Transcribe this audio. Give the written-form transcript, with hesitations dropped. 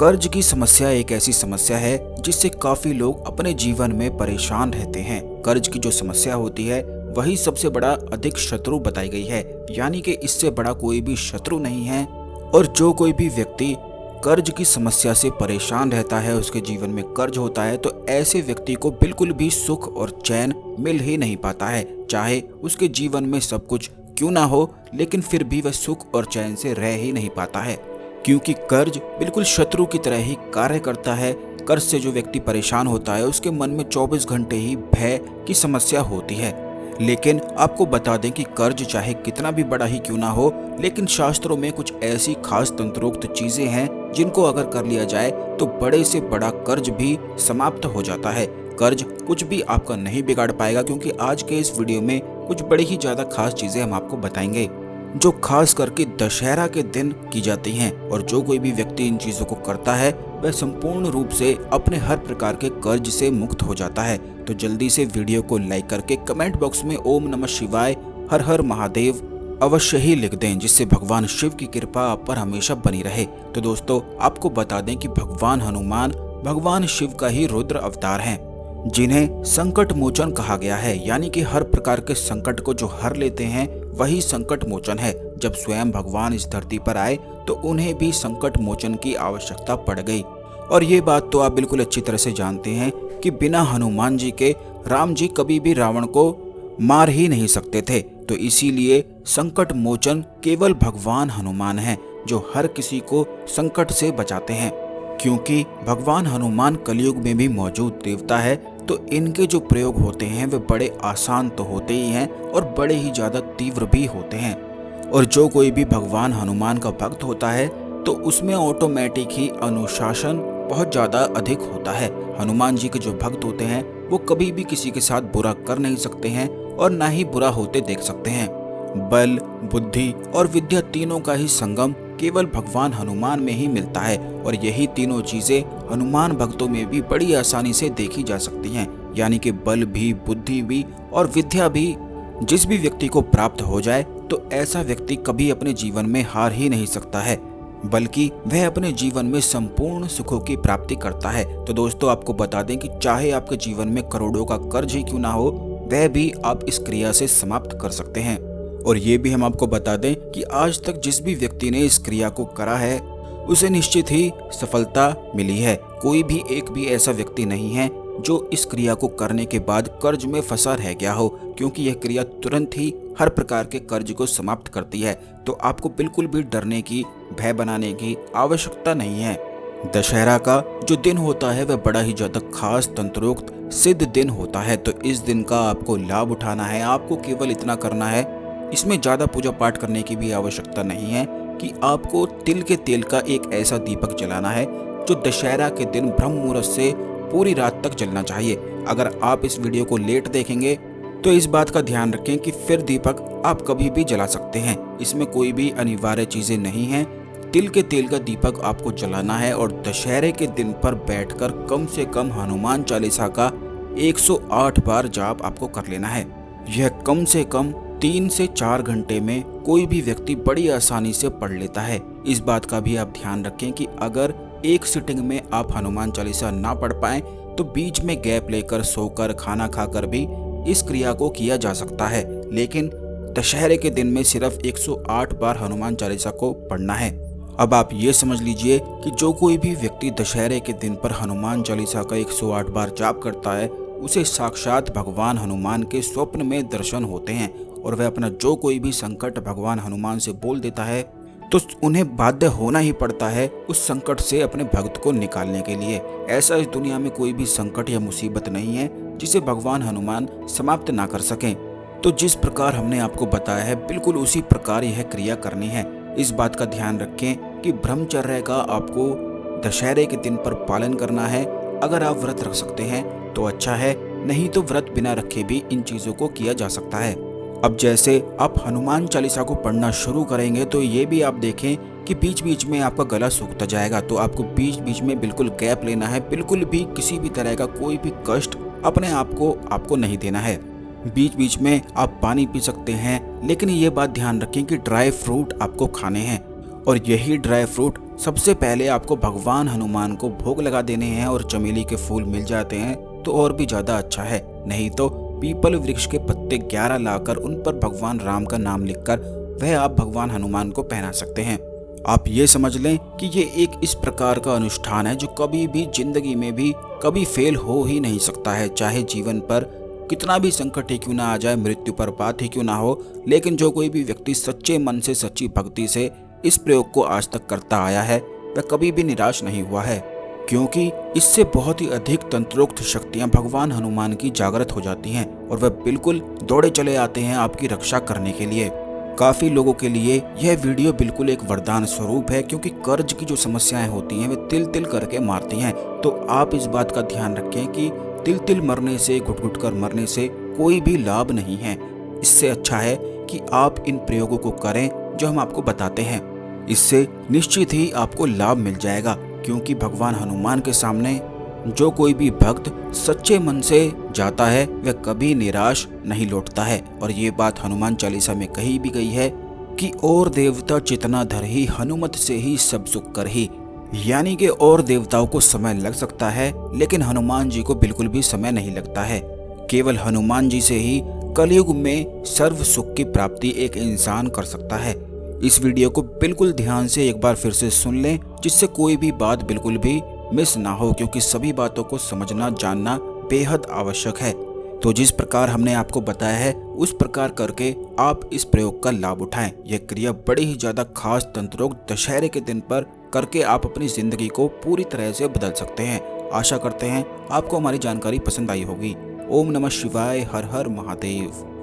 कर्ज की समस्या एक ऐसी समस्या है जिससे काफी लोग अपने जीवन में परेशान रहते हैं। कर्ज की जो समस्या होती है वही सबसे बड़ा अधिक शत्रु बताई गई है, यानी कि इससे बड़ा कोई भी शत्रु नहीं है। और जो कोई भी व्यक्ति कर्ज की समस्या से परेशान रहता है, उसके जीवन में कर्ज होता है, तो ऐसे व्यक्ति को बिल्कुल भी सुख और चैन मिल ही नहीं पाता है। चाहे उसके जीवन में सब कुछ क्यों ना हो, लेकिन फिर भी वह सुख और चैन से रह ही नहीं पाता है, क्योंकि कर्ज बिल्कुल शत्रु की तरह ही कार्य करता है। कर्ज से जो व्यक्ति परेशान होता है उसके मन में 24 घंटे ही भय की समस्या होती है। लेकिन आपको बता दें कि कर्ज चाहे कितना भी बड़ा ही क्यों ना हो, लेकिन शास्त्रों में कुछ ऐसी खास तंत्रोक्त चीजें हैं जिनको अगर कर लिया जाए तो बड़े से बड़ा कर्ज भी समाप्त हो जाता है। कर्ज कुछ भी आपका नहीं बिगाड़ पाएगा, क्योंकि आज के इस वीडियो में कुछ बड़ी ही ज्यादा खास चीजें हम आपको बताएंगे जो खास करके दशहरा के दिन की जाती हैं। और जो कोई भी व्यक्ति इन चीजों को करता है वह संपूर्ण रूप से अपने हर प्रकार के कर्ज से मुक्त हो जाता है। तो जल्दी से वीडियो को लाइक करके कमेंट बॉक्स में ओम नमः शिवाय, हर हर महादेव अवश्य ही लिख दें, जिससे भगवान शिव की कृपा आप पर हमेशा बनी रहे। तो दोस्तों, आपको बता दें कि भगवान हनुमान भगवान शिव का ही रुद्र अवतार हैं, जिन्हें संकट मोचन कहा गया है, यानी कि हर प्रकार के संकट को जो हर लेते हैं वही संकट मोचन है। जब स्वयं भगवान इस धरती पर आए तो उन्हें भी संकट मोचन की आवश्यकता पड़ गई। और ये बात तो आप बिल्कुल अच्छी तरह से जानते हैं कि बिना हनुमान जी के राम जी कभी भी रावण को मार ही नहीं सकते थे। तो इसीलिए संकट मोचन केवल भगवान हनुमान हैं, जो हर किसी को संकट से बचाते हैं। क्योंकि भगवान हनुमान कलयुग में भी मौजूद देवता है, तो इनके जो प्रयोग होते हैं वे बड़े आसान तो होते ही हैं और बड़े ही ज्यादा तीव्र भी होते हैं। और जो कोई भी भगवान हनुमान का भक्त होता है तो उसमें ऑटोमेटिक ही अनुशासन बहुत ज्यादा अधिक होता है। हनुमान जी के जो भक्त होते हैं वो कभी भी किसी के साथ बुरा कर नहीं सकते हैं और ना ही बुरा होते देख सकते हैं। बल, बुद्धि और विद्या तीनों का ही संगम केवल भगवान हनुमान में ही मिलता है। और यही तीनों चीजें हनुमान भक्तों में भी बड़ी आसानी से देखी जा सकती हैं, यानी कि बल भी, बुद्धि भी और विद्या भी जिस भी व्यक्ति को प्राप्त हो जाए तो ऐसा व्यक्ति कभी अपने जीवन में हार ही नहीं सकता है, बल्कि वह अपने जीवन में संपूर्ण सुखों की प्राप्ति करता है। तो दोस्तों, आपको बता दें कि चाहे आपके जीवन में करोड़ों का कर्ज ही क्यों ना हो, वह भी आप इस क्रिया से समाप्त कर सकते हैं। और ये भी हम आपको बता दें कि आज तक जिस भी व्यक्ति ने इस क्रिया को करा है उसे निश्चित ही सफलता मिली है। कोई भी एक भी ऐसा व्यक्ति नहीं है जो इस क्रिया को करने के बाद कर्ज में फंसा रह गया हो, क्योंकि यह क्रिया तुरंत ही हर प्रकार के कर्ज को समाप्त करती है। तो आपको बिल्कुल भी डरने की, भय बनाने की आवश्यकता नहीं है। दशहरा का जो दिन होता है वह बड़ा ही ज्यादा खास तंत्रोक्त सिद्ध दिन होता है। तो इस दिन का आपको लाभ उठाना है। आपको केवल इतना करना है, इसमें ज्यादा पूजा पाठ करने की भी आवश्यकता नहीं है, कि आपको तिल के तेल का एक ऐसा दीपक जलाना है जो दशहरा के दिन ब्रह्म मुहूर्त से पूरी रात तक जलना चाहिए। अगर आप इस वीडियो को लेट देखेंगे तो इस बात का ध्यान रखें कि फिर दीपक आप कभी भी जला सकते हैं। इसमें कोई भी अनिवार्य चीजें नहीं हैं। तिल के तेल का दीपक आपको जलाना है और दशहरे के दिन पर बैठकर कम से कम हनुमान चालीसा का 108 बार जाप आपको कर लेना है। यह कम से कम 3 से 4 घंटे में कोई भी व्यक्ति बड़ी आसानी से पढ़ लेता है। इस बात का भी आप ध्यान रखें कि अगर एक सिटिंग में आप हनुमान चालीसा ना पढ़ पाएं तो बीच में गैप लेकर, सोकर, खाना खाकर भी इस क्रिया को किया जा सकता है। लेकिन दशहरे के दिन में सिर्फ 108 बार हनुमान चालीसा को पढ़ना है। अब आप ये समझ लीजिए कि जो कोई भी व्यक्ति दशहरे के दिन पर हनुमान चालीसा का 108 बार जाप करता है उसे साक्षात भगवान हनुमान के स्वप्न में दर्शन होते हैं, और वह अपना जो कोई भी संकट भगवान हनुमान से बोल देता है तो उन्हें बाध्य होना ही पड़ता है उस संकट से अपने भक्त को निकालने के लिए। ऐसा इस दुनिया में कोई भी संकट या मुसीबत नहीं है जिसे भगवान हनुमान समाप्त ना कर सकें। तो जिस प्रकार हमने आपको बताया है बिल्कुल उसी प्रकार यह क्रिया करनी है। इस बात का ध्यान रखें कि ब्रह्मचर्य का आपको दशहरे के दिन पर पालन करना है। अगर आप व्रत रख सकते हैं तो अच्छा है, नहीं तो व्रत बिना रखे भी इन चीजों को किया जा सकता है। अब जैसे आप हनुमान चालीसा को पढ़ना शुरू करेंगे तो ये भी आप देखें कि बीच बीच में आपका गला सूखता जाएगा, तो आपको बीच बीच में बिल्कुल गैप लेना है। बिल्कुल भी किसी भी तरह का कोई भी कष्ट अपने आप को आपको नहीं देना है। बीच बीच में आप पानी पी सकते हैं, लेकिन ये बात ध्यान रखें कि ड्राई फ्रूट आपको खाने हैं, और यही ड्राई फ्रूट सबसे पहले आपको भगवान हनुमान को भोग लगा देने हैं और चमेली के फूल मिल जाते हैं तो और भी ज्यादा अच्छा है। नहीं तो पीपल वृक्ष के पत्ते 11 लाकर उन पर भगवान राम का नाम लिखकर वह आप भगवान हनुमान को पहना सकते हैं। आप ये समझ लें कि ये एक इस प्रकार का अनुष्ठान है जो कभी भी जिंदगी में भी कभी फेल हो ही नहीं सकता है। चाहे जीवन पर कितना भी संकट ही क्यों ना आ जाए, मृत्यु पर बात ही क्यों ना हो, लेकिन जो कोई भी व्यक्ति सच्चे मन से सच्ची भक्ति से इस प्रयोग को आज तक करता आया है वह कभी भी निराश नहीं हुआ है, क्योंकि इससे बहुत ही अधिक तंत्रोक्त शक्तियां भगवान हनुमान की जागृत हो जाती हैं और वह बिल्कुल दौड़े चले आते हैं आपकी रक्षा करने के लिए। काफी लोगों के लिए यह वीडियो बिल्कुल एक वरदान स्वरूप है, क्योंकि कर्ज की जो समस्याएं होती हैं वे तिल तिल करके मारती हैं। तो आप इस बात का ध्यान रखें कि तिल तिल मरने से, घुट घुट कर मरने से कोई भी लाभ नहीं है। इससे अच्छा है कि आप इन प्रयोगों को करें जो हम आपको बताते हैं। इससे निश्चित ही आपको लाभ मिल जाएगा, क्योंकि भगवान हनुमान के सामने जो कोई भी भक्त सच्चे मन से जाता है वह कभी निराश नहीं लौटता है। और ये बात हनुमान चालीसा में कही भी गई है कि और देवता चितना धर ही, हनुमत से ही सब सुख कर ही। यानी कि और देवताओं को समय लग सकता है लेकिन हनुमान जी को बिल्कुल भी समय नहीं लगता है। केवल हनुमान जी से ही कलयुग में सर्व सुख की प्राप्ति एक इंसान कर सकता है। इस वीडियो को बिल्कुल ध्यान से एक बार फिर से सुन लें, जिससे कोई भी बात बिल्कुल भी मिस ना हो, क्योंकि सभी बातों को समझना जानना बेहद आवश्यक है। तो जिस प्रकार हमने आपको बताया है उस प्रकार करके आप इस प्रयोग का लाभ उठाएं। यह क्रिया बड़ी ही ज्यादा खास तंत्रोक्त दशहरे के दिन पर करके आप अपनी जिंदगी को पूरी तरह से बदल सकते हैं। आशा करते हैं आपको हमारी जानकारी पसंद आई होगी। ओम नमः शिवाय, हर हर महादेव।